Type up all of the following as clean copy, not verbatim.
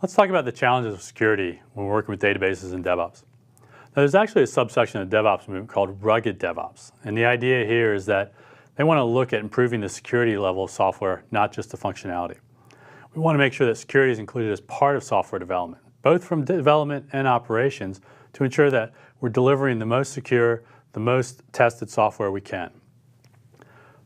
Let's talk about the challenges of security when we're working with databases and DevOps. Now, there's actually a subsection of the DevOps movement called rugged DevOps. And the idea here is that they want to look at improving the security level of software, not just the functionality. We want to make sure that security is included as part of software development, both from development and operations, to ensure that we're delivering the most secure, the most tested software we can.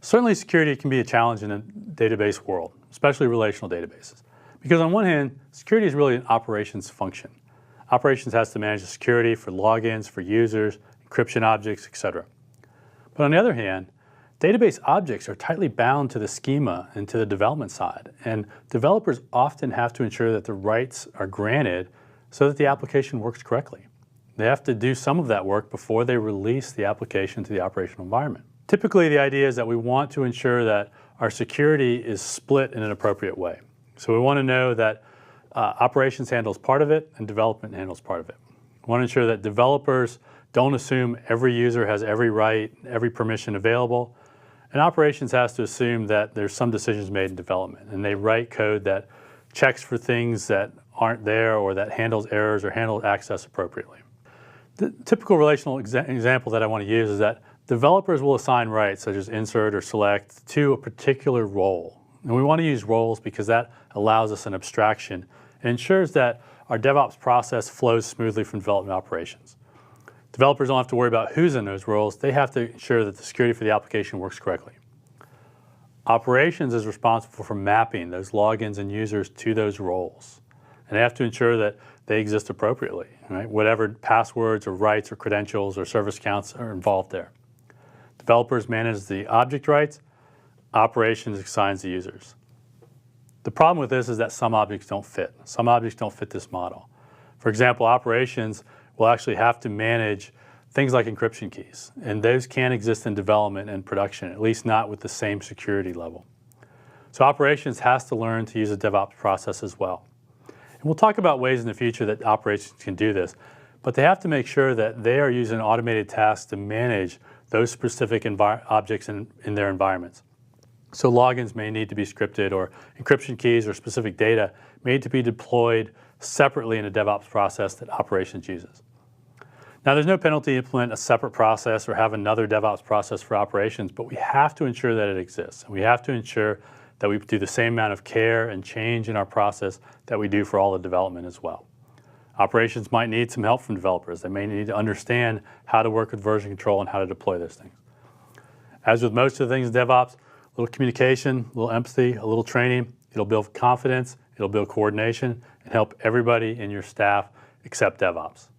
Certainly, security can be a challenge in a database world, especially relational databases. Because on one hand, security is really an operations function. Operations has to manage the security for logins, for users, encryption objects, etc. But on the other hand, database objects are tightly bound to the schema and to the development side, and developers often have to ensure that the rights are granted so that the application works correctly. They have to do some of that work before they release the application to the operational environment. Typically, the idea is that we want to ensure that our security is split in an appropriate way. So we want to know that operations handles part of it and development handles part of it. We want to ensure that developers don't assume every user has every right, every permission available. And operations has to assume that there's some decisions made in development, and they write code that checks for things that aren't there or that handles errors or handles access appropriately. The typical relational example that I want to use is that developers will assign rights, such as insert or select, to a particular role. And we want to use roles because that allows us an abstraction and ensures that our DevOps process flows smoothly from development operations. Developers don't have to worry about who's in those roles. They have to ensure that the security for the application works correctly. Operations is responsible for mapping those logins and users to those roles. And they have to ensure that they exist appropriately, right? Whatever passwords or rights or credentials or service accounts are involved there. Developers manage the object rights. Operations assigns the users. The problem with this is that some objects don't fit. Some objects don't fit this model. For example, operations will actually have to manage things like encryption keys, and those can't exist in development and production, at least not with the same security level. So operations has to learn to use a DevOps process as well. And we'll talk about ways in the future that operations can do this, but they have to make sure that they are using automated tasks to manage those specific objects in their environments. So logins may need to be scripted, or encryption keys or specific data may need to be deployed separately in a DevOps process that operations uses. Now, there's no penalty to implement a separate process or have another DevOps process for operations, but we have to ensure that it exists. We have to ensure that we do the same amount of care and change in our process that we do for all the development as well. Operations might need some help from developers. They may need to understand how to work with version control and how to deploy those things. As with most of the things in DevOps, a little communication, a little empathy, a little training, it'll build confidence, it'll build coordination, and help everybody in your staff accept DevOps.